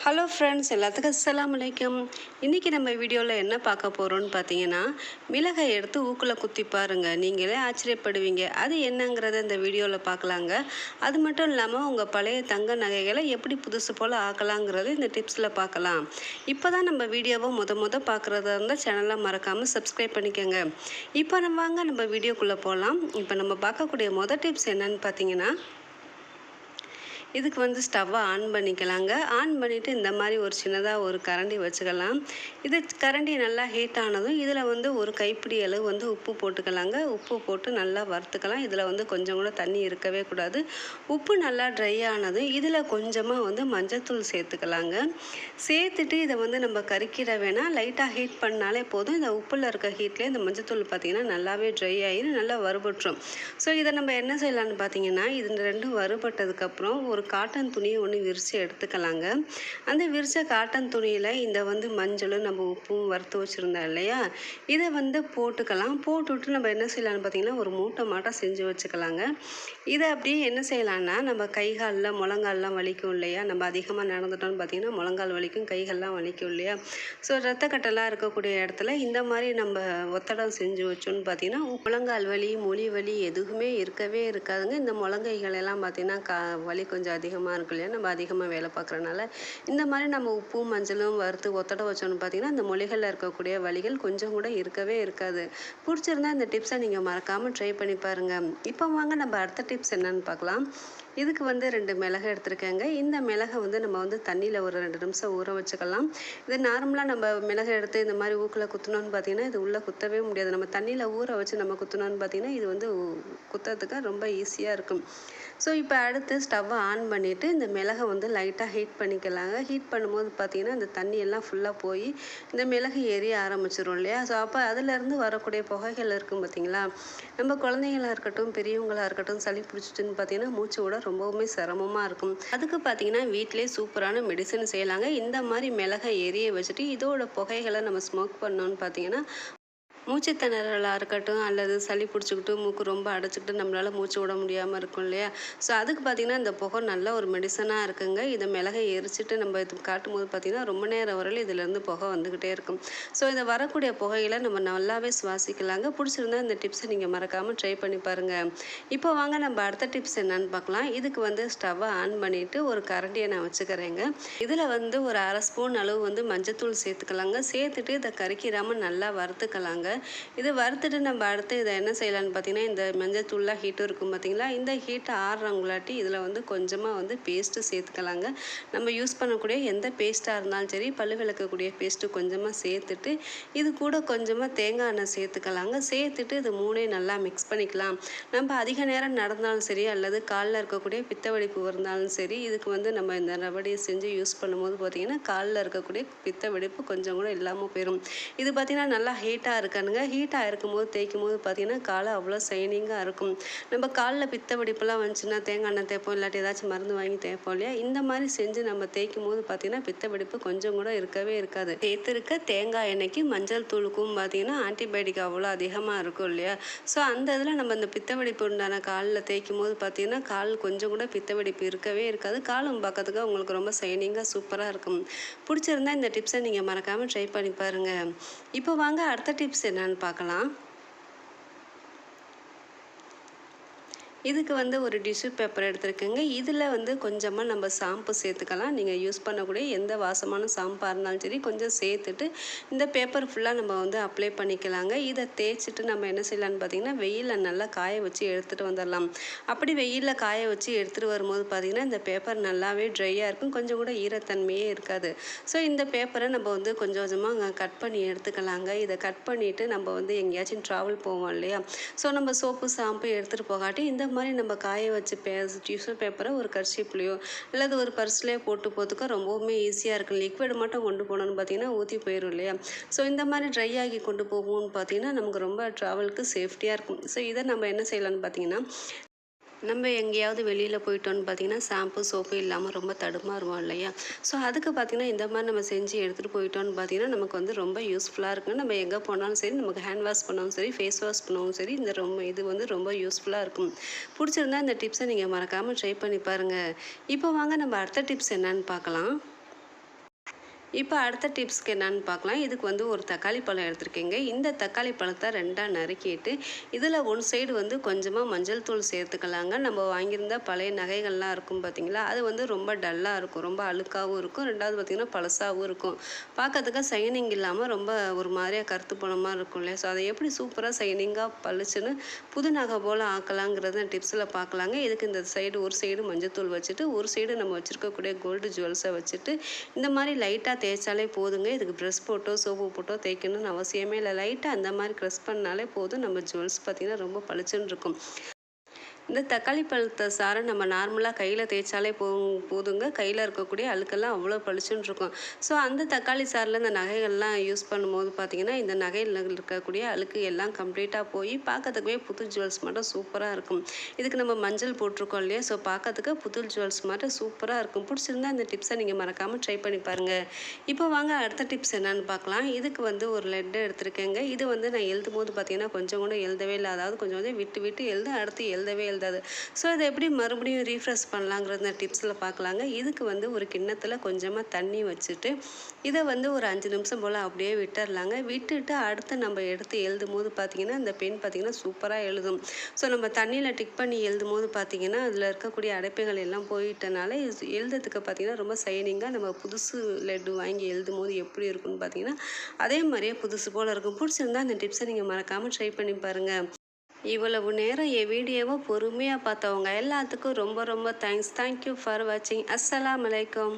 Hello friends, எல்லாத்துக்கும் அஸ்ஸலாமு அலைக்கும். இன்றைக்கி நம்ம வீடியோவில் என்ன பார்க்க போகிறோன்னு பார்த்தீங்கன்னா, மிளகை எடுத்து ஊக்கில் குத்தி பாருங்க, நீங்களே ஆச்சரியப்படுவீங்க. அது என்னங்கிறத இந்த வீடியோவில் பார்க்கலாங்க. அது மட்டும் இல்லாமல் உங்கள் பழைய தங்க நகைகளை எப்படி புதுசு போல் ஆக்கலாங்கிறது இந்த டிப்ஸில் பார்க்கலாம். இப்போ தான் நம்ம வீடியோவை முத பார்க்குறதா இருந்தால் சேனலை மறக்காமல் சப்ஸ்கிரைப் பண்ணிக்கோங்க. இப்போ நம்ம வீடியோக்குள்ளே போகலாம். இப்போ நம்ம பார்க்கக்கூடிய டிப்ஸ் என்னன்னு பார்த்தீங்கன்னா, இதுக்கு ஸ்டவ்வை ஆன் பண்ணிக்கலாங்க. ஆன் பண்ணிவிட்டு இந்த மாதிரி ஒரு சின்னதாக ஒரு கரண்டி வச்சுக்கலாம். இது கரண்டி நல்லா ஹீட் ஆனதும் இதில் ஒரு கைப்பிடி அளவு உப்பு போட்டுக்கலாங்க. உப்பு போட்டு நல்லா வறுத்துக்கலாம். இதில் கொஞ்சம் கூட தண்ணி இருக்கவே கூடாது. உப்பு நல்லா ட்ரை ஆனதும் இதில் கொஞ்சமாக மஞ்சத்தூள் சேர்த்துக்கலாங்க. சேர்த்துட்டு இதை நம்ம கறிக்கிட வேணாம், லைட்டாக ஹீட் பண்ணாலே போதும். இந்த உப்பில் இருக்க ஹீட்லேயே இந்த மஞ்சத்தூள் பார்த்திங்கன்னா நல்லாவே ட்ரை ஆகி நல்லா வறுபட்டுரும். ஸோ இதை நம்ம என்ன செய்யலான்னு பார்த்தீங்கன்னா, இது ரெண்டும் வறுபட்டதுக்கப்புறம் ஒரு காட்டன் துணியை விரித்து எடுத்துக்கலாங்க. அந்த விரித்த காட்டன் துணியில் இந்த மஞ்சளும் நம்ம உப்பும் வறுத்து வச்சுருந்தோம் இல்லையா, இதை போட்டுக்கலாம். போட்டுவிட்டு நம்ம என்ன செய்யலான்னு பார்த்தீங்கன்னா, ஒரு மூட்டை மாட்டம் செஞ்சு வச்சுக்கலாங்க. இதை அப்படியே என்ன செய்யலான்னா, நம்ம கைகாலில் முழங்கால்லாம் வலிக்கும் இல்லையா, நம்ம அதிகமாக நடந்துட்டோம்னு பார்த்தீங்கன்னா முழங்கால் வலிக்கும், கைகள்லாம் வலிக்கும் இல்லையா. ஸோ ரத்தக்கட்டெல்லாம் இருக்கக்கூடிய இடத்துல இந்த மாதிரி நம்ம ஒத்தடம் செஞ்சு வச்சோன்னு பார்த்தீங்கன்னா, முழங்கால் வலி, மொழி வலி எதுவுமே இருக்கவே இருக்காதுங்க. இந்த முழங்கைகள் எல்லாம் பார்த்தீங்கன்னா வலி கொஞ்சம் அதிகமாக இருக்கும் இல்லையா, நம்ம அதிகமாக வேலை பார்க்குறனால இந்த மாதிரி நம்ம உப்பும் மஞ்சளும் வறுத்து ஒத்தடம் வச்சோன்னு பார்த்தீங்கன்னா, அந்த மொழிகளில் இருக்கக்கூடிய வலிகள் கொஞ்சம் கூட இருக்கவே இருக்காது. பிடிச்சிருந்தா இந்த டிப்ஸை நீங்கள் மறக்காமல் ட்ரை பண்ணி பாருங்கள். இப்போ வாங்க நம்ம அடுத்த டிப்ஸ் என்னன்னு பார்க்கலாம். இதுக்கு 2 மிளகு எடுத்துருக்கேங்க. இந்த மிளகை நம்ம தண்ணியில் ஒரு 2 நிமிஷம் ஊற வச்சுக்கலாம். இது நார்மலாக நம்ம மிளகு எடுத்து இந்த மாதிரி ஊக்கில் குத்தணும்னு பார்த்தீங்கன்னா, இது உள்ளே குத்தவே முடியாது. நம்ம தண்ணியில் ஊற வச்சு நம்ம குத்தணும்னு பார்த்தீங்கன்னா, இது குத்துறதுக்கு ரொம்ப ஈஸியாக இருக்கும். ஸோ இப்போ அடுத்து ஸ்டவ்வை ஆன் பண்ணிவிட்டு இந்த மிளகை லைட்டாக ஹீட் பண்ணிக்கலாங்க. ஹீட் பண்ணும்போது பார்த்திங்கன்னா இந்த தண்ணியெல்லாம் ஃபுல்லாக போய் இந்த மிளகு எரிய ஆரம்பிச்சிடும் இல்லையா. ஸோ அப்போ அதிலேருந்து வரக்கூடிய புகைகள் இருக்கும் பார்த்திங்களா, நம்ம குழந்தைங்களாக இருக்கட்டும் பெரியவங்களாக இருக்கட்டும் சளி பிடிச்சிட்டுன்னு பார்த்திங்கன்னா மூச்சு விட ரொம்பவுமே சிரமமாக இருக்கும். அதுக்கு பார்த்திங்கன்னா வீட்டிலே சூப்பரான மெடிசன் செய்யலாங்க. இந்த மாதிரி மிளகை எரிய வச்சுட்டு இதோட புகைகளை நம்ம ஸ்மோக் பண்ணோன்னு பார்த்திங்கன்னா, மூச்சு திணறலாக இருக்கட்டும் அல்லது சளி பிடிச்சிக்கிட்டு மூக்கு ரொம்ப அடைச்சிக்கிட்டு நம்மளால் மூச்சு விட முடியாமல் இருக்கும் இல்லையா. ஸோ அதுக்கு பார்த்திங்கன்னா இந்த புகை நல்ல ஒரு மெடிசனாக இருக்குங்க. இதை மிளகை எரிச்சிட்டு நம்ம இது காட்டும்போது பார்த்திங்கன்னா ரொம்ப நேரம் வரையில் இதிலேருந்து புகை வந்துக்கிட்டே இருக்கும். ஸோ இதை வரக்கூடிய புகையில் நம்ம நல்லாவே சுவாசிக்கலாங்க. பிடிச்சிருந்தா இந்த டிப்ஸை நீங்கள் மறக்காமல் ட்ரை பண்ணி பாருங்கள். இப்போ வாங்க நம்ம அடுத்த டிப்ஸ் என்னன்னு பார்க்கலாம். இதுக்கு ஸ்டவ்வை ஆன் பண்ணிவிட்டு ஒரு கரண்டியை நான் வச்சுக்கிறேங்க. இதில் ஒரு அரை ஸ்பூன் அளவு மஞ்சத்தூள் சேர்த்துக்கலாங்க. சேர்த்துட்டு இதை கறிக்கிறாமல் நல்லா வறுத்துக்கலாங்க. இது வறுத்துட்டு நம்ம அடுத்து இதை என்ன செய்யலான்னு பார்த்தீங்கன்னா, இந்த மஞ்சத்தூள்லாம் ஹீட்டும் இருக்கும் பார்த்தீங்களா, இந்த ஹீட்டை ஆறுறவங்களாட்டி இதில் கொஞ்சமாக பேஸ்ட்டு சேர்த்துக்கலாங்க. நம்ம யூஸ் பண்ணக்கூடிய எந்த பேஸ்ட்டாக இருந்தாலும் சரி, பல்லு விளக்கக்கூடிய பேஸ்ட்டு கொஞ்சமாக சேர்த்துட்டு இது கூட கொஞ்சமாக தேங்காய் எண்ணெய் சேர்த்துக்கலாங்க. சேர்த்துட்டு இது மூணையும் நல்லா மிக்ஸ் பண்ணிக்கலாம். நம்ம அதிக நேரம் நடந்தாலும் சரி அல்லது காலில் இருக்கக்கூடிய பித்த வெடிப்பு இருந்தாலும் சரி, இதுக்கு நம்ம இந்த ரவடியை செஞ்சு யூஸ் பண்ணும்போது பார்த்திங்கன்னா காலில் இருக்கக்கூடிய பித்த வெடிப்பு கொஞ்சம் கூட இல்லாமல் போயிடும். இது பார்த்திங்கன்னா நல்லா ஹீட்டாக இருக்க ஹீட்டாக இருக்கும்போது தேய்க்கும் போது பார்த்திங்கன்னா காலை அவ்வளோ ஷைனிங்காக இருக்கும். நம்ம காலில் பித்த வெடிப்புலாம் வந்துச்சுன்னா தேங்காய் எண்ணெய் தேய்ப்போம், இல்லாட்டி ஏதாச்சும் மருந்து வாங்கி தேய்ப்போம் இல்லையா. இந்த மாதிரி செஞ்சு நம்ம தேய்க்கும் போது பார்த்திங்கன்னா பித்த வெடிப்பு கொஞ்சம் கூட இருக்கவே இருக்காது. சேர்த்துருக்க தேங்காய் எண்ணெய்க்கு மஞ்சள் தூளுக்கும் பார்த்திங்கன்னா ஆன்டிபயோட்டிக் அவ்வளோ அதிகமாக இருக்கும் இல்லையா. ஸோ அந்த இதில் நம்ம இந்த பித்த வெடிப்பு உண்டான காலில் தேய்க்கும் போது பார்த்திங்கன்னா கால் கொஞ்சம் கூட பித்த வெடிப்பு இருக்கவே இருக்காது. காலும் பார்க்கறதுக்கு உங்களுக்கு ரொம்ப ஷைனிங்காக சூப்பராக இருக்கும். பிடிச்சிருந்தா இந்த டிப்ஸை நீங்கள் மறக்காமல் ட்ரை பண்ணி பாருங்கள். இப்போ வாங்க அடுத்த டிப்ஸ் என்னன்னு பார்க்கலாம். இதுக்கு ஒரு டிஷ்யூ பேப்பர் எடுத்துருக்கேங்க. இதில் கொஞ்சமாக நம்ம ஷாம்பு சேர்த்துக்கலாம். நீங்கள் யூஸ் பண்ணக்கூடிய எந்த வாசமான ஷாம்பாக இருந்தாலும் சரி கொஞ்சம் சேர்த்துட்டு இந்த பேப்பர் ஃபுல்லாக நம்ம அப்ளை பண்ணிக்கலாங்க. இதை தேய்ச்சிட்டு நம்ம என்ன செய்யலான்னு பார்த்தீங்கன்னா, வெயிலில் நல்லா காய வச்சு எடுத்துகிட்டு வந்துடலாம். அப்படி வெயிலில் காய வச்சு எடுத்துகிட்டு வரும்போது பார்த்திங்கன்னா இந்த பேப்பர் நல்லாவே ட்ரையாக இருக்கும், கொஞ்சம் கூட ஈரத்தன்மையே இருக்காது. ஸோ இந்த பேப்பரை நம்ம கொஞ்சம் கொஞ்சமாக கட் பண்ணி எடுத்துக்கலாங்க. இதை கட் பண்ணிவிட்டு நம்ம எங்கேயாச்சும் ட்ராவல் போவோம் இல்லையா. ஸோ நம்ம சோப்பு ஷாம்பு எடுத்துகிட்டு போகாட்டி இந்த மாதிரி நம்ம காய வச்சு டிஷ்யூ பேப்பரை ஒரு கர்ச்சீப்லேயோ அல்லது ஒரு பர்ஸ்லேயோ போட்டு போகிறதுக்கு ரொம்பவுமே ஈஸியாக இருக்கும். லிக்விட் மட்டும் கொண்டு போகணுன்னு பார்த்தீங்கன்னா ஊற்றி போயிடும் இல்லையா. ஸோ இந்த மாதிரி ட்ரை ஆகி கொண்டு போகும்னு பார்த்தீங்கன்னா நமக்கு ரொம்ப ட்ராவலுக்கு சேஃப்டியாக இருக்கும். ஸோ இதை நம்ம என்ன செய்யலான்னு பார்த்தீங்கன்னா, நம்ம எங்கேயாவது வெளியில் போயிட்டோன்னு பார்த்திங்கன்னா ஷாம்பு சோப்பு இல்லாமல் ரொம்ப தடுமாறுவோம் இல்லையா. ஸோ அதுக்கு பார்த்திங்கன்னா இந்த மாதிரி நம்ம செஞ்சு எடுத்துகிட்டு போயிட்டோன்னு பார்த்திங்கன்னா நமக்கு ரொம்ப யூஸ்ஃபுல்லாக இருக்கும். நம்ம எங்கே போனாலும் சரி, நமக்கு ஹேண்ட் வாஷ் பண்ணாலும் சரி, ஃபேஸ் வாஷ் பண்ணவும் சரி, இது ரொம்ப யூஸ்ஃபுல்லாக இருக்கும். பிடிச்சிருந்தா இந்த டிப்ஸை நீங்கள் மறக்காமல் ட்ரை பண்ணி பாருங்கள். இப்போ வாங்க நம்ம அடுத்த டிப்ஸ் என்னன்னு பார்க்கலாம். இப்போ அடுத்த டிப்ஸ்க்கு என்னன்னு பார்க்கலாம். இதுக்கு வந்து ஒரு தக்காளி பழம் எடுத்திருக்கேங்க. இந்த தக்காளி பழத்தை 2ஆ நறுக்கிட்டு இதில் ஒன் சைடு வந்து கொஞ்சமாக மஞ்சள் தூள் சேர்த்துக்கலாங்க. நம்ம வாங்கியிருந்த பழைய நகைகள்லாம் இருக்கும் பார்த்தீங்களா, அது வந்து ரொம்ப டல்லாக இருக்கும், ரொம்ப அழுக்காகவும் இருக்கும், 2வது பார்த்திங்கன்னா பழசாகவும் இருக்கும், பார்க்கறதுக்கு சைனிங் இல்லாமல் ரொம்ப ஒரு மாதிரியாக கருத்து பணமாக இருக்கும் இல்லையா. ஸோ அதை எப்படி சூப்பராக சைனிங்காக பளிச்சுன்னு புது நகை போல் ஆக்கலாங்கிறத டிப்ஸில் பார்க்கலாங்க. இதுக்கு இந்த சைடு ஒரு சைடு மஞ்சள் வச்சுட்டு ஒரு சைடு நம்ம வச்சுருக்கக்கூடிய கோல்டு ஜுவல்ஸை வச்சுட்டு இந்த மாதிரி லைட்டாக தேய்ச்சாலே போதுங்க. இதுக்கு ப்ரெஷ் போட்டோ சோப்பு போட்டோ தேய்க்கணும்னு அவசியமே இல்லை. லைட்டாக அந்த மாதிரி க்ரஷ் பண்ணாலே போதும். நம்ம ஜுவல்ஸ் பார்த்திங்கன்னா ரொம்ப பளிச்சுன்னு இருக்கும். இந்த தக்காளி பழத்தை சாறை நம்ம நார்மலாக கையில் தேய்ச்சாலே போதுங்க. கையில் இருக்கக்கூடிய அழுக்கெல்லாம் அவ்வளோ பளிச்சுன்னு இருக்கும். ஸோ அந்த தக்காளி சாறில் இந்த நகைகள்லாம் யூஸ் பண்ணும்போது பார்த்திங்கன்னா இந்த நகையில் இருக்கக்கூடிய அழுக்கு எல்லாம் கம்ப்ளீட்டாக போய் பார்க்கறதுக்கே புது ஜுவல்ஸ் மட்டும் சூப்பராக இருக்கும். இதுக்கு நம்ம மஞ்சள் போட்டிருக்கோம் இல்லையா, ஸோ பார்க்கறதுக்கு புது ஜுவல்ஸ் மட்டும் சூப்பராக இருக்கும். பிடிச்சிருந்தா இந்த டிப்ஸை நீங்கள் மறக்காமல் ட்ரை பண்ணி பாருங்கள். இப்போ வாங்க அடுத்த டிப்ஸ் என்னென்னு பார்க்கலாம். இதுக்கு வந்து ஒரு லெட்டு எடுத்திருக்கேங்க. இது வந்து நான் எழுதும் போது பார்த்திங்கன்னா கொஞ்சம் கூட எழுதவே இல்லை, அதாவது கொஞ்சம் வந்து விட்டு விட்டு எழுத அடுத்து எழுதவே எழுதாது. ஸோ அதை எப்படி மறுபடியும் ரீஃப்ரெஷ் பண்ணலாங்கிறது இந்த டிப்ஸில் பார்க்கலாங்க. இதுக்கு வந்து ஒரு கிண்ணத்தில் கொஞ்சமாக தண்ணி வச்சுட்டு இதை வந்து ஒரு 5 நிமிஷம் போல் அப்படியே விட்டுடலாங்க. விட்டுட்டு அடுத்து நம்ம எடுத்து எழுதும் போது பார்த்திங்கன்னா இந்த பென் பார்த்திங்கன்னா சூப்பராக எழுதும். ஸோ நம்ம தண்ணியில் டிக் பண்ணி எழுதும் போது பார்த்திங்கன்னா அதில் இருக்கக்கூடிய அடைப்புகள் எல்லாம் போயிட்டனால எழுதுறதுக்கு பார்த்திங்கன்னா ரொம்ப சைனிங்காக நம்ம புதுசு லெட்டு வாங்கி எழுதும் போது எப்படி இருக்குன்னு பார்த்திங்கன்னா அதே மாதிரியே புதுசு போல் இருக்கும். பிடிச்சிருந்தா இந்த டிப்ஸை நீங்கள் மறக்காமல் ட்ரை பண்ணி பாருங்கள். இவ்வளவு நேரம் என் வீடியோவை பொறுமையாக பார்த்தவங்க எல்லாத்துக்கும் ரொம்ப ரொம்ப தேங்க்ஸ். தேங்க்யூ ஃபார் வாட்சிங். அஸ்ஸலாமு அலைக்கும்.